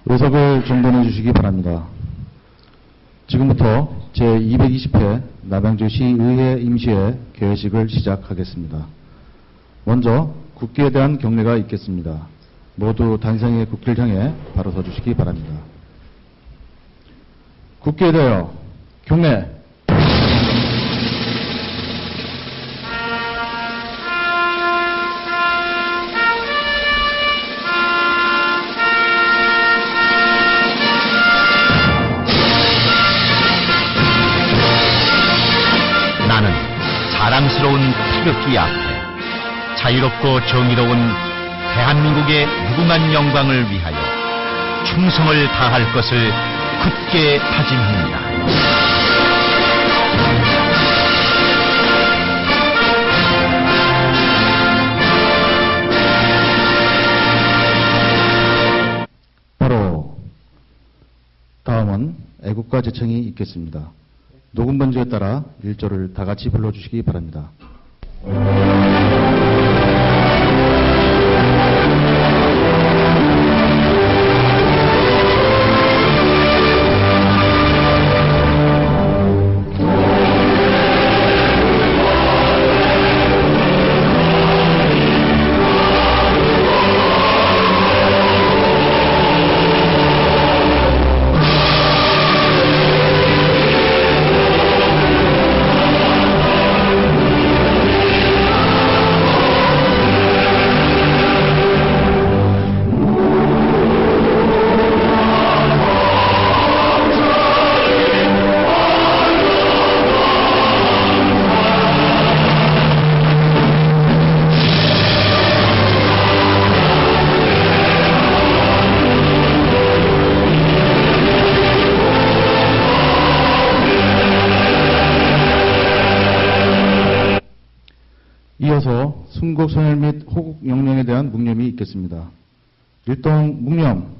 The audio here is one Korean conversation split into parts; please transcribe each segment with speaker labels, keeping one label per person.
Speaker 1: 의석을 정돈해 주시기 바랍니다. 지금부터 제220회 남양주시의회 임시회 개회식을 시작하겠습니다. 먼저 국기에 대한 경례가 있겠습니다. 모두 단상의 국기를 향해 바로 서주시기 바랍니다. 국기에 대하여 경례.
Speaker 2: 나는 자랑스러운 태극기 앞에 자유롭고 정의로운 대한민국의 무궁한 영광을 위하여 충성을 다할 것을 굳게 다짐합니다.
Speaker 1: 바로 다음은 애국가 제청이 있겠습니다. 녹음 번지에 따라 1절을 다 같이 불러주시기 바랍니다. 이어서 순국 선열 및 호국 영령에 대한 묵념이 있겠습니다. 일동 묵념.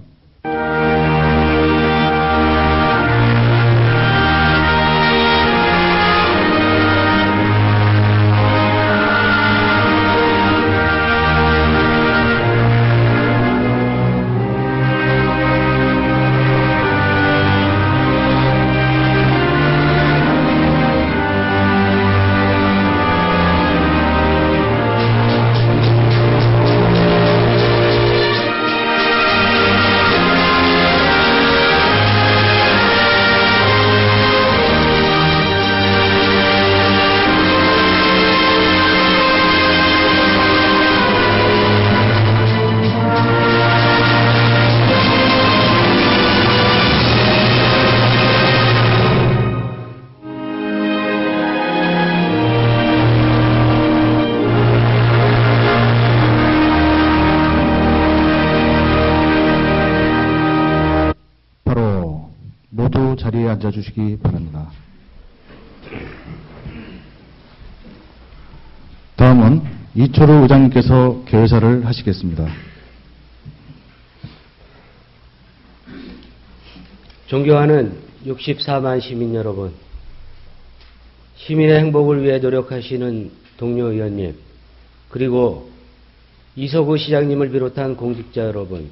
Speaker 1: 모두 자리에 앉아주시기 바랍니다. 다음은 이초루 의장님께서 개회사를 하시겠습니다.
Speaker 3: 존경하는 64만 시민 여러분, 시민의 행복을 위해 노력하시는 동료 의원님, 그리고 이석우 시장님을 비롯한 공직자 여러분,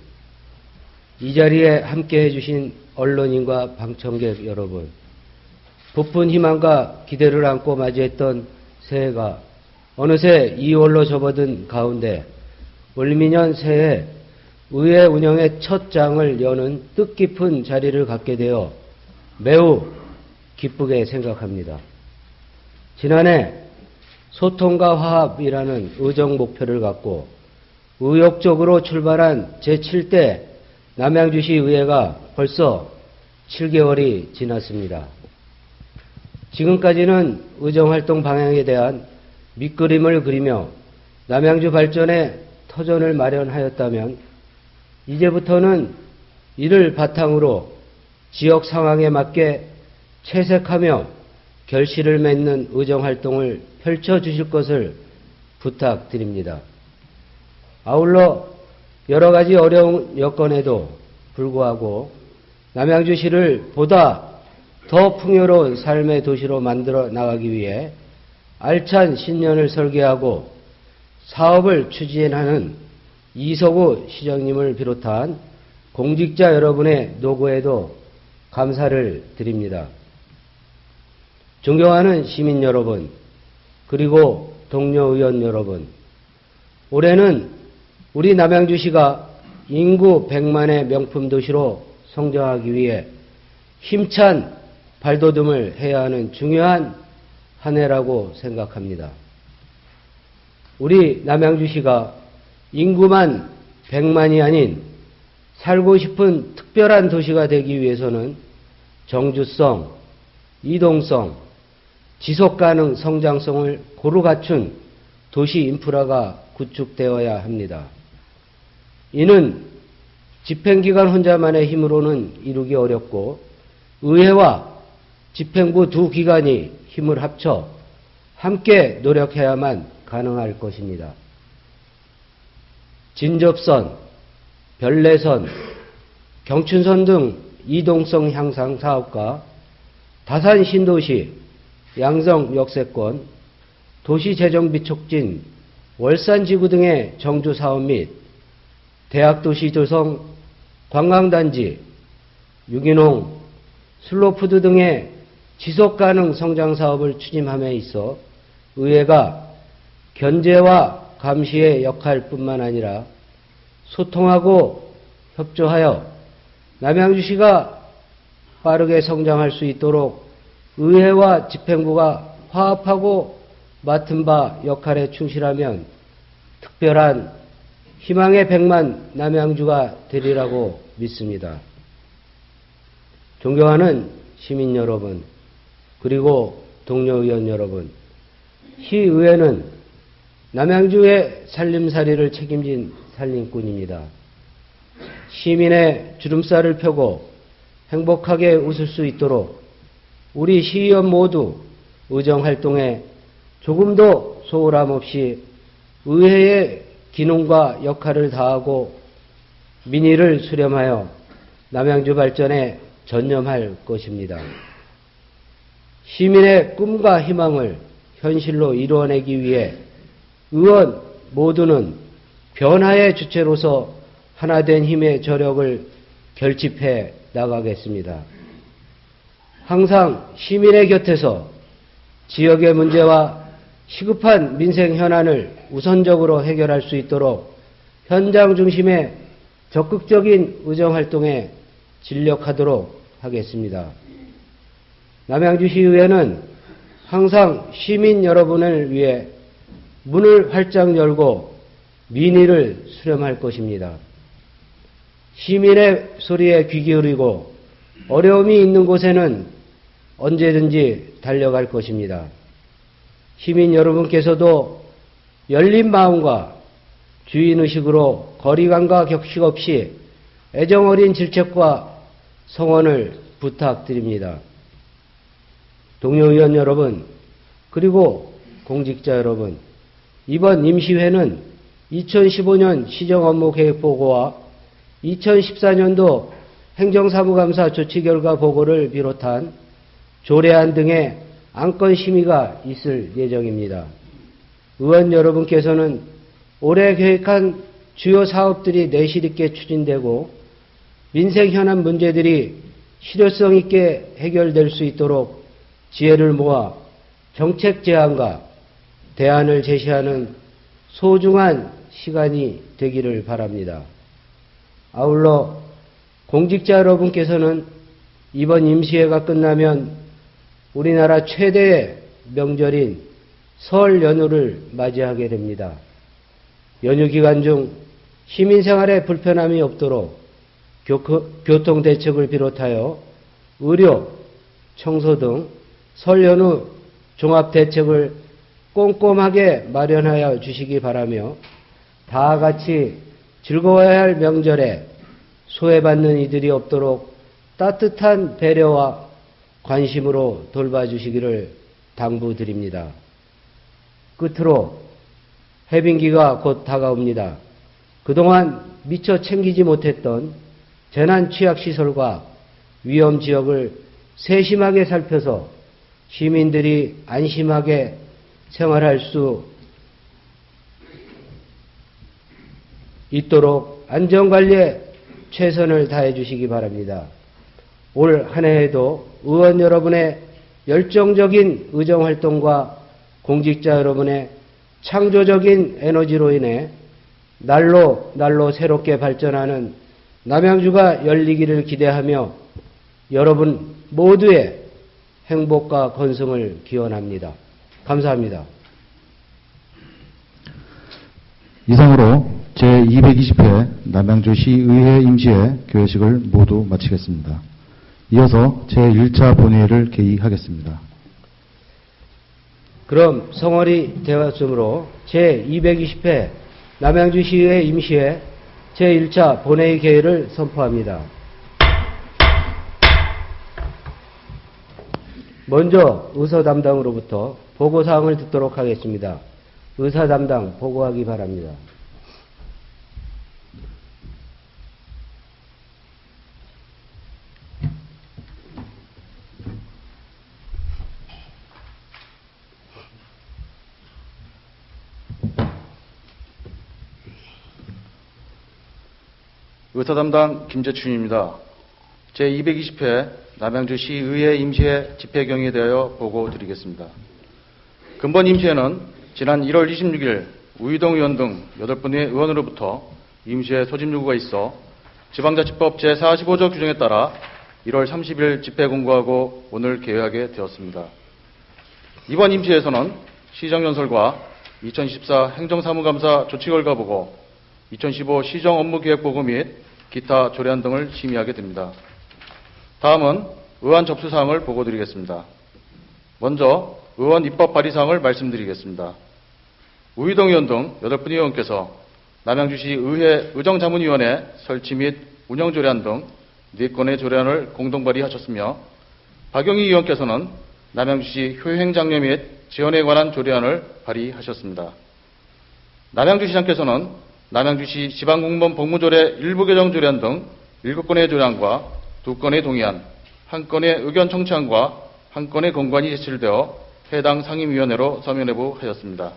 Speaker 3: 이 자리에 함께 해주신 언론인과 방청객 여러분, 부푼 희망과 기대를 안고 맞이했던 새해가 어느새 2월로 접어든 가운데 을미년 새해 의회 운영의 첫 장을 여는 뜻깊은 자리를 갖게 되어 매우 기쁘게 생각합니다. 지난해 소통과 화합이라는 의정 목표를 갖고 의욕적으로 출발한 제7대 남양주시 의회가 벌써 7개월이 지났습니다. 지금까지는 의정활동 방향에 대한 밑그림을 그리며 남양주 발전에 터전을 마련하였다면 이제부터는 이를 바탕으로 지역 상황에 맞게 채색하며 결실을 맺는 의정활동을 펼쳐주실 것을 부탁드립니다. 아울러 여러 가지 어려운 여건에도 불구하고 남양주시를 보다 더 풍요로운 삶의 도시로 만들어 나가기 위해 알찬 신년을 설계하고 사업을 추진하는 이석우 시장님을 비롯한 공직자 여러분의 노고에도 감사를 드립니다. 존경하는 시민 여러분, 그리고 동료 의원 여러분, 올해는 우리 남양주시가 인구 100만의 명품 도시로 성장하기 위해 힘찬 발돋움을 해야 하는 중요한 한 해라고 생각합니다. 우리 남양주시가 인구만 100만이 아닌 살고 싶은 특별한 도시가 되기 위해서는 정주성, 이동성, 지속가능 성장성을 고루 갖춘 도시 인프라가 구축되어야 합니다. 이는 집행기관 혼자만의 힘으로는 이루기 어렵고 의회와 집행부 두 기관이 힘을 합쳐 함께 노력해야만 가능할 것입니다. 진접선, 별내선, 경춘선 등 이동성 향상 사업과 다산 신도시, 양성 역세권, 도시재정비 촉진, 월산지구 등의 정주 사업 및 대학도시 조성, 관광단지, 유기농, 슬로푸드 등의 지속가능 성장 사업을 추진함에 있어 의회가 견제와 감시의 역할뿐만 아니라 소통하고 협조하여 남양주시가 빠르게 성장할 수 있도록 의회와 집행부가 화합하고 맡은 바 역할에 충실하면 특별한 희망의 100만 남양주가 되리라고 믿습니다. 존경하는 시민 여러분, 그리고 동료 의원 여러분, 시의회는 남양주의 살림살이를 책임진 살림꾼입니다. 시민의 주름살을 펴고 행복하게 웃을 수 있도록 우리 시의원 모두 의정활동에 조금도 소홀함 없이 의회의 기능과 역할을 다하고 민의를 수렴하여 남양주 발전에 전념할 것입니다. 시민의 꿈과 희망을 현실로 이루어내기 위해 의원 모두는 변화의 주체로서 하나된 힘의 저력을 결집해 나가겠습니다. 항상 시민의 곁에서 지역의 문제와 시급한 민생 현안을 우선적으로 해결할 수 있도록 현장 중심의 적극적인 의정활동에 진력하도록 하겠습니다. 남양주시의회는 항상 시민 여러분을 위해 문을 활짝 열고 민의를 수렴할 것입니다. 시민의 소리에 귀 기울이고 어려움이 있는 곳에는 언제든지 달려갈 것입니다. 시민 여러분께서도 열린 마음과 주인의식으로 거리감과 격식 없이 애정어린 질책과 성원을 부탁드립니다. 동료 의원 여러분, 그리고 공직자 여러분, 이번 임시회는 2015년 시정업무계획보고와 2014년도 행정사무감사 조치결과 보고를 비롯한 조례안 등의 안건 심의가 있을 예정입니다. 의원 여러분께서는 올해 계획한 주요 사업들이 내실 있게 추진되고 민생 현안 문제들이 실효성 있게 해결될 수 있도록 지혜를 모아 정책 제안과 대안을 제시하는 소중한 시간이 되기를 바랍니다. 아울러 공직자 여러분께서는 이번 임시회가 끝나면 우리나라 최대의 명절인 설 연휴를 맞이하게 됩니다. 연휴 기간 중 시민생활에 불편함이 없도록 교통대책을 비롯하여 의료, 청소 등 설 연휴 종합대책을 꼼꼼하게 마련하여 주시기 바라며 다 같이 즐거워야 할 명절에 소외받는 이들이 없도록 따뜻한 배려와 관심으로 돌봐주시기를 당부드립니다. 끝으로 해빙기가 곧 다가옵니다. 그동안 미처 챙기지 못했던 재난취약시설과 위험지역을 세심하게 살펴서 시민들이 안심하게 생활할 수 있도록 안전관리에 최선을 다해 주시기 바랍니다. 올 한 해에도 의원 여러분의 열정적인 의정활동과 공직자 여러분의 창조적인 에너지로 인해 날로 새롭게 발전하는 남양주가 열리기를 기대하며 여러분 모두의 행복과 건승을 기원합니다. 감사합니다.
Speaker 1: 이상으로 제220회 남양주시의회 임시회 개회식을 모두 마치겠습니다. 이어서 제1차 본회의를 개의하겠습니다.
Speaker 3: 그럼 성월이 되었으므로 제220회 남양주시의회 임시회 제1차 본회의 개회를 선포합니다. 먼저 의서 담당으로부터 보고사항을 듣도록 하겠습니다. 의사 담당 보고하기 바랍니다.
Speaker 1: 의사담당 김재춘입니다. 제220회 남양주시의회 임시회 집회 경위에 대하여 보고 드리겠습니다. 근본 임시회는 지난 1월 26일 우이동 의원 등 8분의 의원으로부터 임시회 소집 요구가 있어 지방자치법 제45조 규정에 따라 1월 30일 집회 공고하고 오늘 개회하게 되었습니다. 이번 임시회에서는 시정연설과 2014 행정사무감사 조치결과보고, 2015 시정업무계획보고 및 기타 조례안 등을 심의하게 됩니다. 다음은 의안 접수사항을 보고드리겠습니다. 먼저 의원 입법 발의사항을 말씀드리겠습니다. 우이동 의원 등 8분의 의원께서 남양주시 의회 의정자문위원회 설치 및 운영 조례안 등 4건의 조례안을 공동 발의하셨으며, 박영희 의원께서는 남양주시 효행장려 및 지원에 관한 조례안을 발의하셨습니다. 남양주시장께서는 남양주시 지방공무원 복무조례 일부 개정 조례안 등 7건의 조례안과 2건의 동의안, 1건의 의견 청취안과 1건의 건관이 제출되어 해당 상임위원회로 서면회부하였습니다.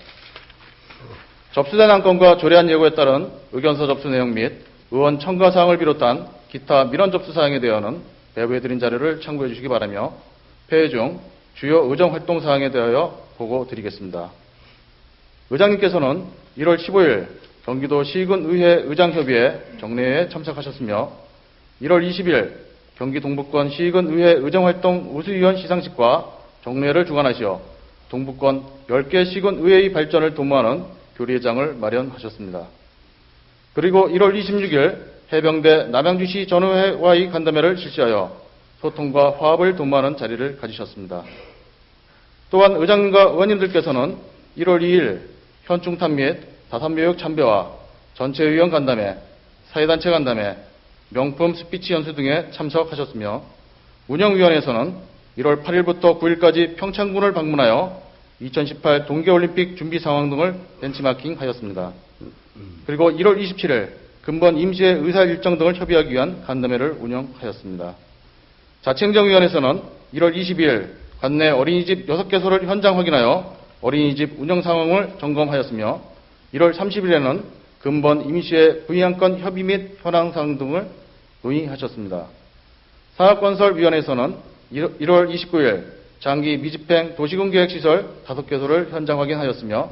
Speaker 1: 접수된 안건과 조례안 예고에 따른 의견서 접수 내용 및 의원 첨가 사항을 비롯한 기타 민원 접수 사항에 대하여는 배부해드린 자료를 참고해 주시기 바라며, 폐회 중 주요 의정 활동 사항에 대하여 보고 드리겠습니다. 의장님께서는 1월 15일 경기도 시군의회 의장협의회 정례에 참석하셨으며, 1월 20일 경기 동북권 시군의회 의정활동 우수위원 시상식과 정례를 주관하시어 동북권 10개 시군의회의 발전을 도모하는 교리회장을 마련하셨습니다. 그리고 1월 26일 해병대 남양주시 전의회와의 간담회를 실시하여 소통과 화합을 도모하는 자리를 가지셨습니다. 또한 의장님과 의원님들께서는 1월 2일 현충탑 및 다산묘역 참배와 전체의원 간담회, 사회단체 간담회, 명품 스피치 연수 등에 참석하셨으며, 운영위원회에서는 1월 8일부터 9일까지 평창군을 방문하여 2018 동계올림픽 준비 상황 등을 벤치마킹하였습니다. 그리고 1월 27일 근본 임시회 의사 일정 등을 협의하기 위한 간담회를 운영하였습니다. 자치행정위원회에서는 1월 22일 관내 어린이집 6개소를 현장 확인하여 어린이집 운영 상황을 점검하였으며, 1월 30일에는 근본 임시회 부의안건 협의 및 현황 사항 등을 논의하셨습니다. 산업건설위원회에서는 1월 29일 장기 미집행 도시군계획시설 5개소를 현장 확인하였으며,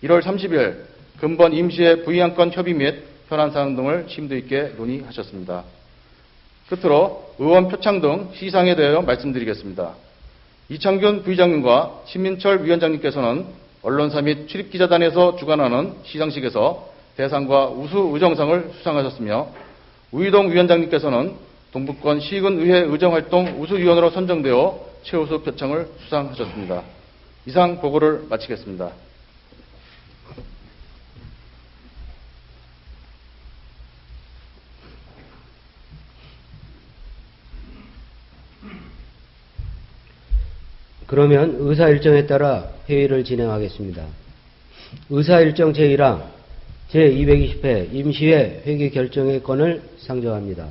Speaker 1: 1월 30일 근본 임시회 부의안건 협의 및 현안 사항 등을 심도 있게 논의하셨습니다. 끝으로 의원 표창 등 시상에 대하여 말씀드리겠습니다. 이창균 부의장님과 신민철 위원장님께서는 언론사 및 출입기자단에서 주관하는 시상식에서 대상과 우수 의정상을 수상하셨으며, 우이동 위원장님께서는 동북권 시군의회 의정활동 우수위원으로 선정되어 최우수 표창을 수상하셨습니다. 이상 보고를 마치겠습니다.
Speaker 3: 그러면 의사일정에 따라 회의를 진행하겠습니다. 의사일정 제1항 제220회 임시회 회기 결정의 건을 상정합니다.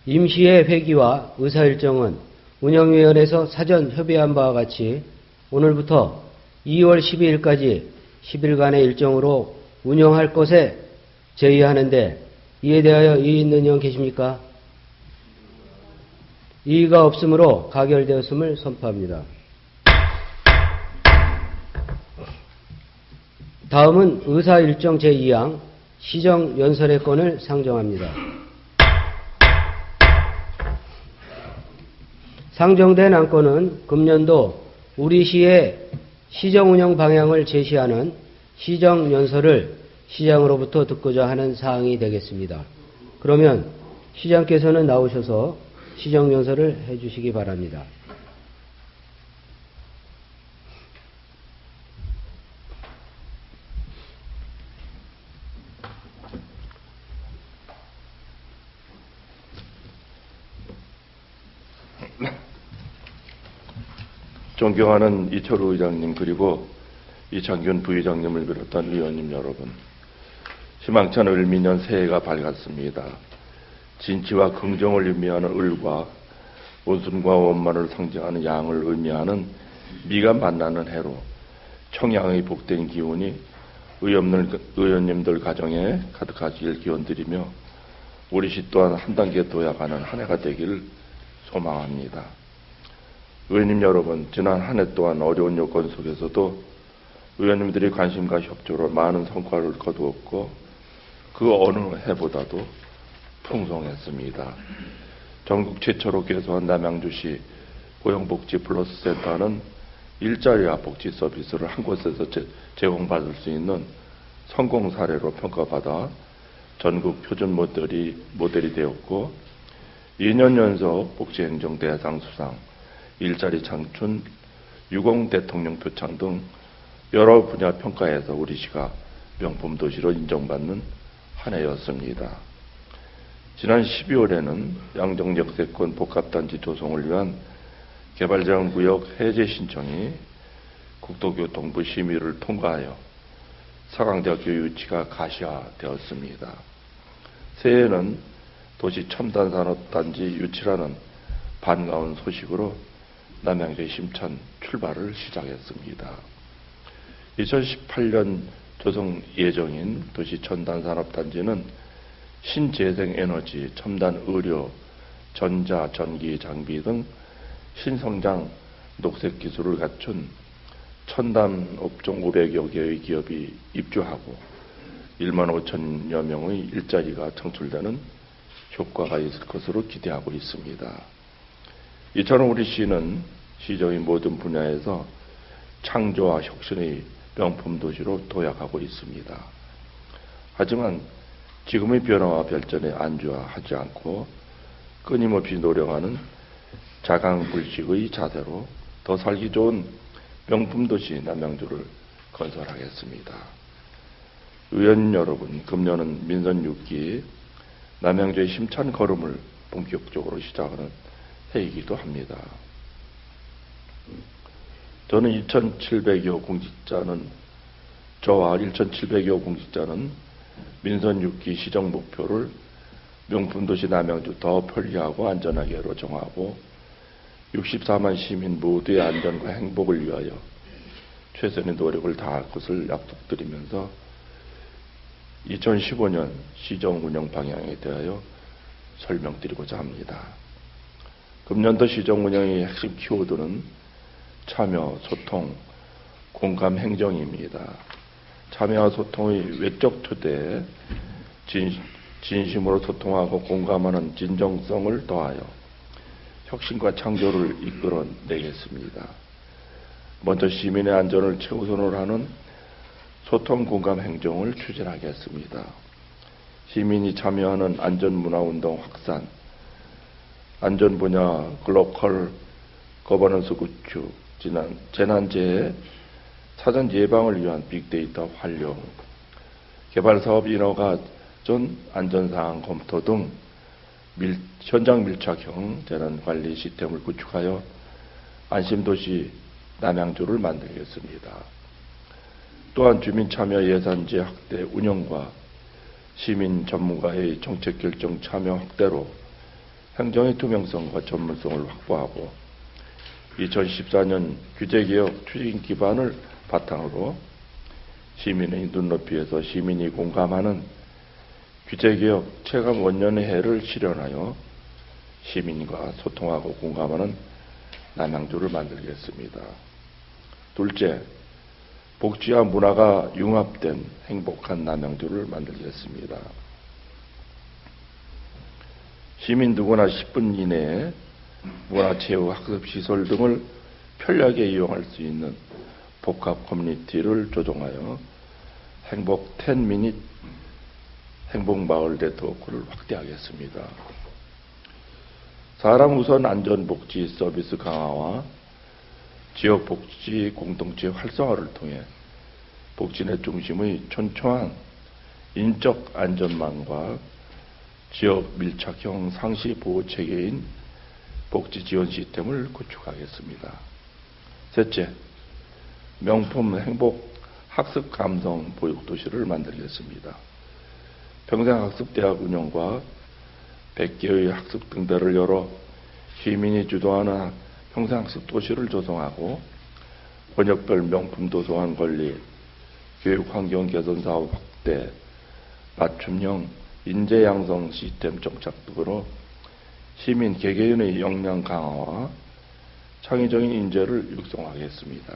Speaker 3: 임시회 회기와 의사일정은 운영위원회에서 사전 협의한 바와 같이 오늘부터 2월 12일까지 10일간의 일정으로 운영할 것에 제의하는데 이에 대하여 이의 있는 의원 계십니까? 이의가 없으므로 가결되었음을 선포합니다. 다음은 의사일정 제2항 시정연설의 건을 상정합니다. 상정된 안건은 금년도 우리시의 시정운영 방향을 제시하는 시정연설을 시장으로부터 듣고자 하는 사항이 되겠습니다. 그러면 시장께서는 나오셔서 시정연설을 해주시기 바랍니다.
Speaker 4: 존경하는 이철우 의장님 그리고 이창균 부의장님을 비롯한 의원님 여러분, 희망찬 을미년 새해가 밝았습니다. 진치와 긍정을 의미하는 을과 온순과 원만을 상징하는 양을 의미하는 미가 만나는 해로 청양의 복된 기운이 의원님들 가정에 가득하시길 기원드리며 우리 시 또한 한 단계 도약하는 한 해가 되기를 소망합니다. 의원님 여러분, 지난 한 해 동안 어려운 여건 속에서도 의원님들이 관심과 협조로 많은 성과를 거두었고 그 어느 해보다도 풍성했습니다. 전국 최초로 개소한 남양주시 고용복지 플러스 센터는 일자리와 복지 서비스를 한 곳에서 제공받을 수 있는 성공 사례로 평가받아 전국 표준 모델이 되었고 2년 연속 복지행정 대상 수상, 일자리 창출, 유공 대통령 표창 등 여러 분야 평가에서 우리 시가 명품 도시로 인정받는 한 해였습니다. 지난 12월에는 양정역세권 복합단지 조성을 위한 개발제한구역 해제 신청이 국토교통부 심의를 통과하여 서강대학교 유치가 가시화되었습니다. 새해에는 도시 첨단산업단지 유치라는 반가운 소식으로 남양주의 심천 출발을 시작했습니다. 2018년 조성 예정인 도시 첨단산업단지는 신재생에너지, 첨단 의료, 전자, 전기 장비 등 신성장 녹색 기술을 갖춘 첨단 업종 500여 개의 기업이 입주하고 1만 5천여 명의 일자리가 창출되는 효과가 있을 것으로 기대하고 있습니다. 이처럼 우리 시는 시정의 모든 분야에서 창조와 혁신의 명품 도시로 도약하고 있습니다. 하지만 지금의 변화와 발전에 안주하지 않고 끊임없이 노력하는 자강불식의 자세로 더 살기 좋은 명품 도시 남양주를 건설하겠습니다. 의원 여러분, 금년은 민선 6기 남양주의 힘찬 걸음을 본격적으로 시작하는 해이기도 합니다. 저와 1,700여 공직자는 민선 6기 시정 목표를 명품도시 남양주 더 편리하고 안전하게로 정하고 64만 시민 모두의 안전과 행복을 위하여 최선의 노력을 다할 것을 약속드리면서 2015년 시정 운영 방향에 대하여 설명드리고자 합니다. 금년도 시정 운영의 핵심 키워드는 참여, 소통, 공감 행정입니다. 참여와 소통의 외적 토대에 진심으로 소통하고 공감하는 진정성을 더하여 혁신과 창조를 이끌어내겠습니다. 먼저 시민의 안전을 최우선으로 하는 소통 공감 행정을 추진하겠습니다. 시민이 참여하는 안전문화운동 확산, 안전 분야 글로컬 거버넌스 구축, 재난재해 사전 예방을 위한 빅데이터 활용, 개발사업 인허가 전 안전사항 검토 등 현장 밀착형 재난관리 시스템을 구축하여 안심도시 남양주를 만들겠습니다. 또한 주민참여 예산제 확대 운영과 시민 전문가의 정책결정 참여 확대로 행정의 투명성과 전문성을 확보하고 2014년 규제개혁 추진 기반을 바탕으로 시민의 눈높이에서 시민이 공감하는 규제개혁 체감 원년회를 실현하여 시민과 소통하고 공감하는 남양주를 만들겠습니다. 둘째, 복지와 문화가 융합된 행복한 남양주를 만들겠습니다. 시민 누구나 10분 이내에 문화체육 학습시설 등을 편리하게 이용할 수 있는 복합 커뮤니티를 조성하여 행복 10미닛 행복마을 네트워크를 확대하겠습니다. 사람 우선 안전복지 서비스 강화와 지역복지 공동체 활성화를 통해 복지넷 중심의 촘촘한 인적 안전망과 지역 밀착형 상시 보호 체계인 복지 지원 시스템을 구축하겠습니다. 셋째, 명품 행복 학습 감성 보육 도시를 만들겠습니다. 평생학습대학 운영과 100개의 학습 등대를 열어 시민이 주도하는 평생학습 도시를 조성하고 권역별 명품 도서관 건립, 교육환경 개선 사업 확대, 맞춤형 인재 양성 시스템 정착 등으로 시민 개개인의 역량 강화와 창의적인 인재를 육성하겠습니다.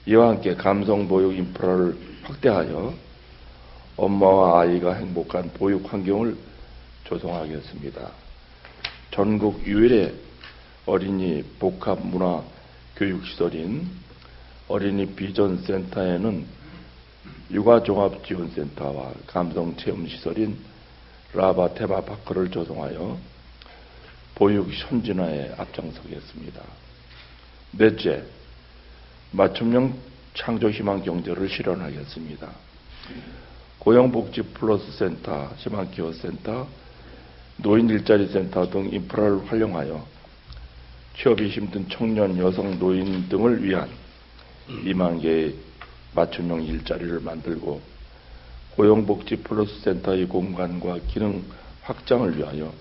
Speaker 4: 이와 함께 감성 보육 인프라를 확대하여 엄마와 아이가 행복한 보육 환경을 조성하겠습니다. 전국 유일의 어린이 복합 문화 교육시설인 어린이 비전센터에는 육아종합지원센터와 감성체험시설인 라바 테마파크를 조성하여 보육 현진화에 앞장서겠습니다. 넷째, 맞춤형 창조희망 경제를 실현하겠습니다. 고용복지 플러스 센터, 희망기업센터, 노인 일자리 센터 등 인프라를 활용하여 취업이 힘든 청년, 여성, 노인 등을 위한 2만 개의 맞춤형 일자리를 만들고 고용복지 플러스 센터의 공간과 기능 확장을 위하여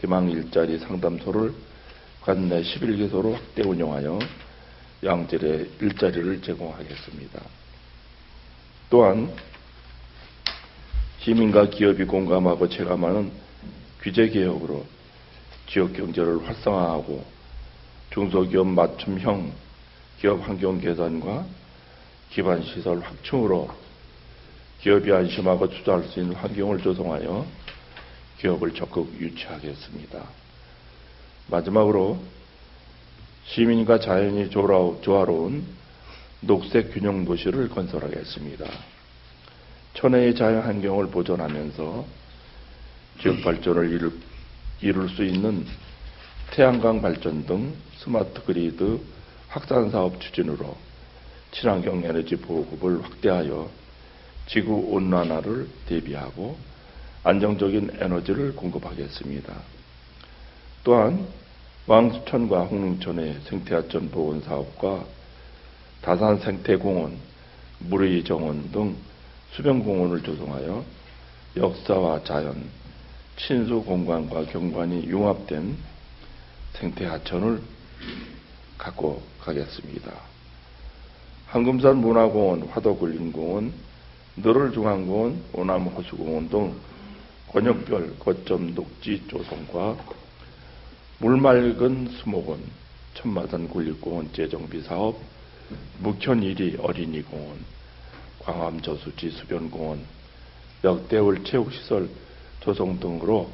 Speaker 4: 희망 일자리 상담소를 관내 11개소로 확대 운영하여 양질의 일자리를 제공하겠습니다. 또한 시민과 기업이 공감하고 체감하는 규제개혁으로 지역경제를 활성화하고 중소기업 맞춤형 기업 환경 개선과 기반시설 확충으로 기업이 안심하고 투자할 수 있는 환경을 조성하여 기업을 적극 유치하겠습니다. 마지막으로 시민과 자연이 조화로운 녹색 균형 도시를 건설하겠습니다. 천혜의 자연 환경을 보존하면서 지역 발전을 이룰 수 있는 태양광 발전 등 스마트 그리드 확산 사업 추진으로 친환경 에너지 보급을 확대하여 지구 온난화를 대비하고 안정적인 에너지를 공급하겠습니다. 또한 왕수천과 홍릉천의 생태하천 보건 사업과 다산 생태공원, 무르이 정원 등 수변공원을 조성하여 역사와 자연, 친수 공간과 경관이 융합된 생태하천을 갖고 가겠습니다. 황금산 문화공원, 화도굴림공원, 너를중앙공원, 오남호수공원 등 권역별 거점 녹지 조성과 물맑은 수목원, 천마산 군립공원 재정비 사업, 묵현 1위 어린이공원, 광암 저수지 수변공원, 역대울 체육시설 조성 등으로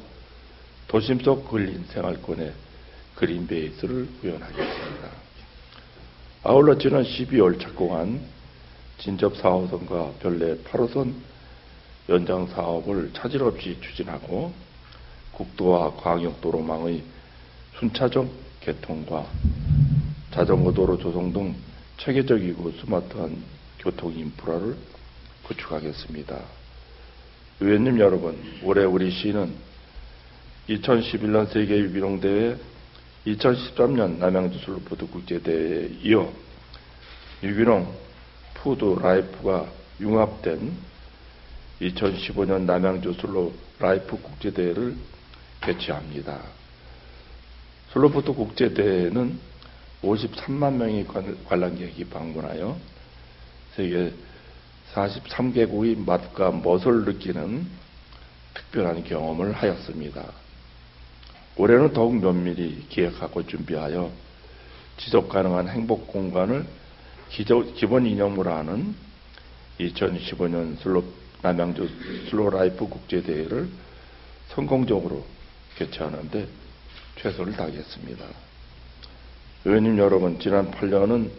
Speaker 4: 도심 속 근린 생활권의 그린 베이스를 구현하겠습니다. 아울러 지난 12월 착공한 진접 4호선과 별내 8호선 연장 사업을 차질 없이 추진하고 국도와 광역도로망의 순차적 개통과 자전거도로 조성 등 체계적이고 스마트한 교통 인프라를 구축하겠습니다. 의원님 여러분, 올해 우리 시는 2011년 세계유기농대회, 2013년 남양주 슬로푸드 국제대회에 이어 유기농 푸드 라이프가 융합된 2015년 남양주 슬로 라이프 국제대회를 개최합니다. 슬로푸드 국제대회는 53만 명의 관람객이 방문하여 세계 43개국의 맛과 멋을 느끼는 특별한 경험을 하였습니다. 올해는 더욱 면밀히 기획하고 준비하여 지속가능한 행복 공간을 기본 이념으로 하는 2015년 남양주 슬로라이프 국제대회를 성공적으로 개최하는데 최선을 다하겠습니다. 의원님 여러분, 지난 8년은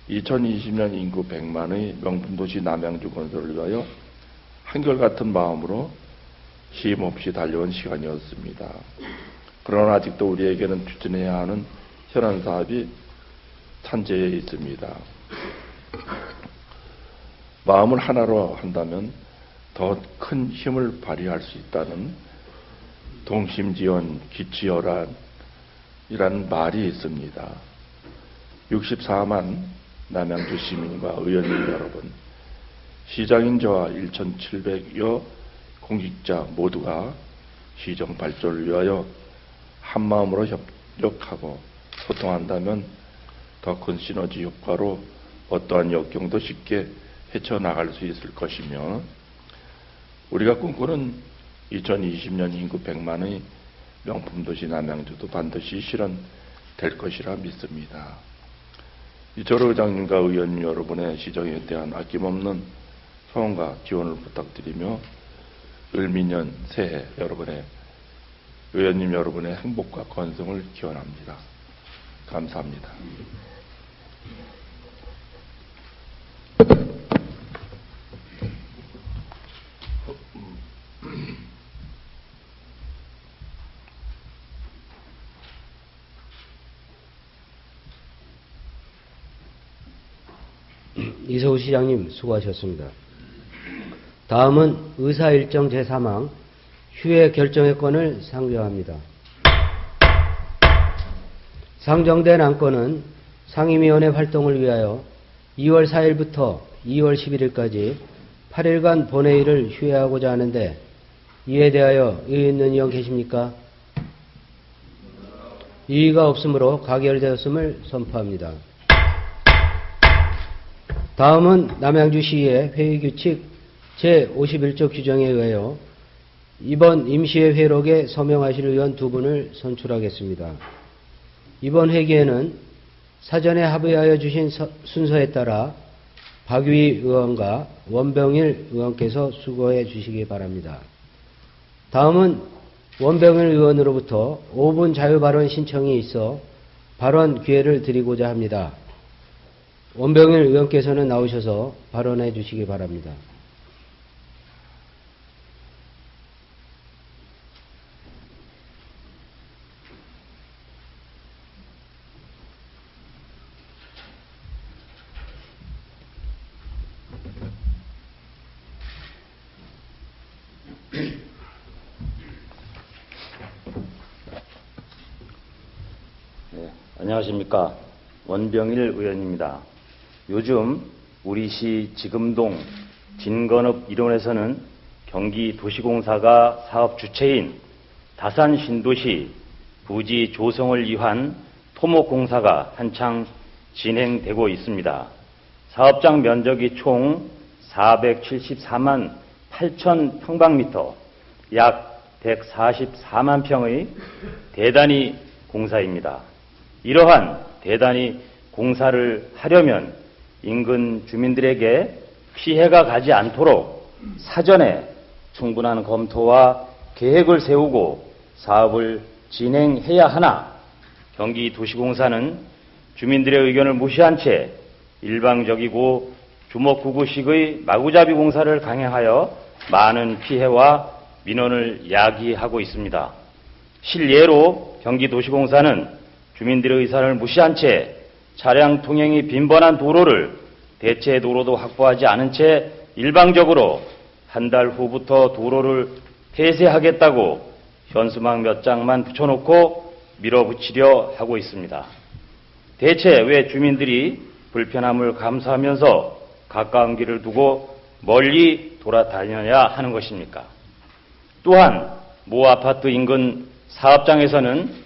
Speaker 4: 2020년 인구 100만의 명품도시 남양주 건설을 위하여 한결같은 마음으로 쉼없이 달려온 시간이었습니다. 그러나 아직도 우리에게는 추진해야 하는 현안 사업이 산재해 있습니다. 마음을 하나로 한다면 더 큰 힘을 발휘할 수 있다는 동심지원 기치열안이라는 말이 있습니다. 64만 남양주 시민과 의원님 여러분, 시장인 저와 1,700여 공직자 모두가 시정 발전을 위하여 한마음으로 협력하고 소통한다면 더 큰 시너지 효과로 어떠한 역경도 쉽게 헤쳐나갈 수 있을 것이며, 우리가 꿈꾸는 2020년 인구 100만의 명품도시 남양주도 반드시 실현될 것이라 믿습니다. 이철호 의장님과 의원님 여러분의 시정에 대한 아낌없는 소원과 지원을 부탁드리며 을미년 새해 의원님 여러분의 행복과 건승을 기원합니다. 감사합니다.
Speaker 3: 이서우 시장님 수고하셨습니다. 다음은 의사일정 제3항 휴회 결정의 건을 상정합니다. 상정된 안건은 상임위원회 활동을 위하여 2월 4일부터 2월 11일까지 8일간 본회의를 휴회하고자 하는데, 이에 대하여 이의 있는 의원 계십니까? 이의가 없으므로 가결되었음을 선포합니다. 다음은 남양주시의 회의규칙 제51조 규정에 의하여 이번 임시회 회록에 서명하실 의원 2분을 선출하겠습니다. 이번 회기에는 사전에 합의하여 주신 순서에 따라 박유희 의원과 원병일 의원께서 수고해 주시기 바랍니다. 다음은 원병일 의원으로부터 5분 자유발언 신청이 있어 발언 기회를 드리고자 합니다. 원병일 의원께서는 나오셔서 발언해 주시기 바랍니다.
Speaker 5: 네, 안녕하십니까. 원병일 의원입니다. 요즘 우리 시 지금동 진건읍 일원에서는 경기도시공사가 사업 주체인 다산 신도시 부지 조성을 위한 토목공사가 한창 진행되고 있습니다. 사업장 면적이 총 474만 8천 평방미터, 약 144만 평의 대단위 공사입니다. 이러한 대단위 공사를 하려면 인근 주민들에게 피해가 가지 않도록 사전에 충분한 검토와 계획을 세우고 사업을 진행해야 하나, 경기도시공사는 주민들의 의견을 무시한 채 일방적이고 주먹구구식의 마구잡이 공사를 강행하여 많은 피해와 민원을 야기하고 있습니다. 실예로 경기도시공사는 주민들의 의사를 무시한 채 차량 통행이 빈번한 도로를 대체 도로도 확보하지 않은 채 일방적으로 한 달 후부터 도로를 폐쇄하겠다고 현수막 몇 장만 붙여놓고 밀어붙이려 하고 있습니다. 대체 왜 주민들이 불편함을 감수하면서 가까운 길을 두고 멀리 돌아다녀야 하는 것입니까? 또한 모 아파트 인근 사업장에서는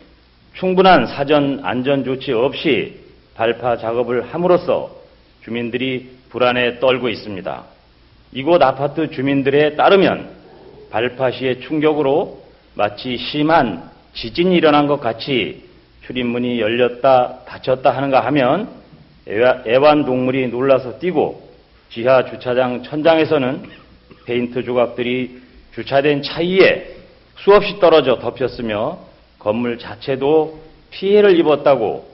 Speaker 5: 충분한 사전 안전조치 없이 발파 작업을 함으로써 주민들이 불안에 떨고 있습니다. 이곳 아파트 주민들에 따르면 발파시의 충격으로 마치 심한 지진이 일어난 것 같이 출입문이 열렸다 닫혔다 하는가 하면 애완동물이 놀라서 뛰고 지하 주차장 천장에서는 페인트 조각들이 주차된 차 위에 수없이 떨어져 덮였으며 건물 자체도 피해를 입었다고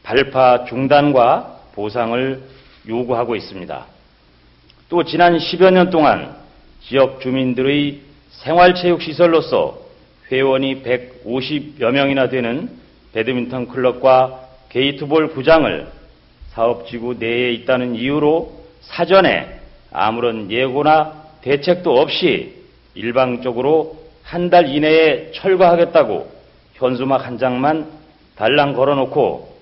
Speaker 5: 발파 중단과 보상을 요구하고 있습니다. 또 지난 10여 년 동안 지역 주민들의 생활체육시설로서 회원이 150여 명이나 되는 배드민턴 클럽과 게이트볼 구장을 사업지구 내에 있다는 이유로 사전에 아무런 예고나 대책도 없이 일방적으로 한 달 이내에 철거하겠다고 현수막 한 장만 달랑 걸어놓고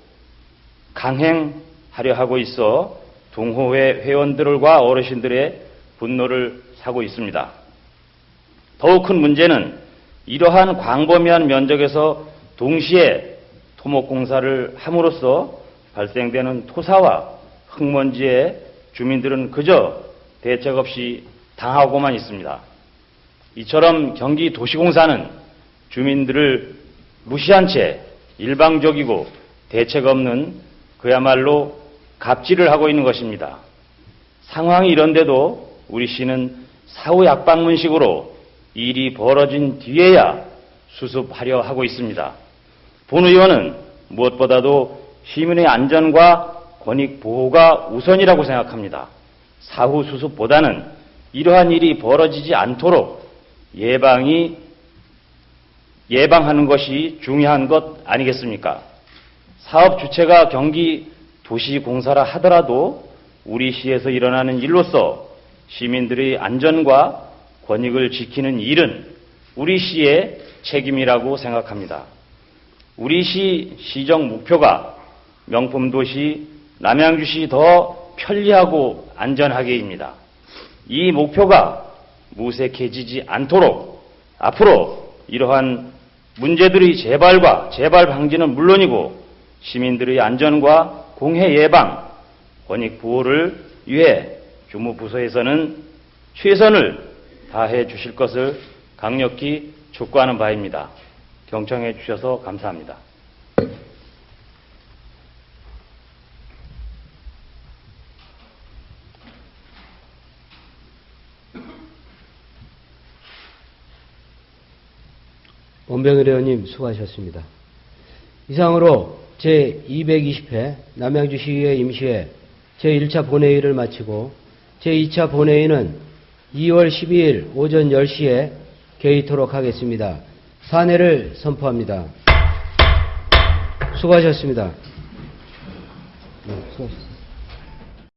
Speaker 5: 강행하려 하고 있어 동호회 회원들과 어르신들의 분노를 사고 있습니다. 더욱 큰 문제는 이러한 광범위한 면적에서 동시에 토목공사를 함으로써 발생되는 토사와 흙먼지에 주민들은 그저 대책 없이 당하고만 있습니다. 이처럼 경기도시공사는 주민들을 무시한 채 일방적이고 대책 없는 그야말로 갑질을 하고 있는 것입니다. 상황이 이런데도 우리 시는 사후 약방문식으로 일이 벌어진 뒤에야 수습하려 하고 있습니다. 본 의원은 무엇보다도 시민의 안전과 권익 보호가 우선이라고 생각합니다. 사후 수습보다는 이러한 일이 벌어지지 않도록 예방하는 것이 중요한 것 아니겠습니까? 사업 주체가 경기도시공사라 하더라도 우리 시에서 일어나는 일로서 시민들의 안전과 권익을 지키는 일은 우리 시의 책임이라고 생각합니다. 우리 시 시정 목표가 명품도시 남양주시 더 편리하고 안전하게입니다. 이 목표가 무색해지지 않도록 앞으로 이러한 문제들의 재발과 재발 방지는 물론이고 시민들의 안전과 공해 예방, 권익 보호를 위해 주무부서에서는 최선을 다해 주실 것을 강력히 촉구하는 바입니다. 경청해 주셔서 감사합니다.
Speaker 3: 원병일 의원님 수고하셨습니다. 이상으로 제220회 남양주시의회 임시회 제1차 본회의를 마치고 제2차 본회의는 2월 12일 오전 10시에 개의토록 하겠습니다. 사내를 선포합니다. 수고하셨습니다. 수고하셨습니다.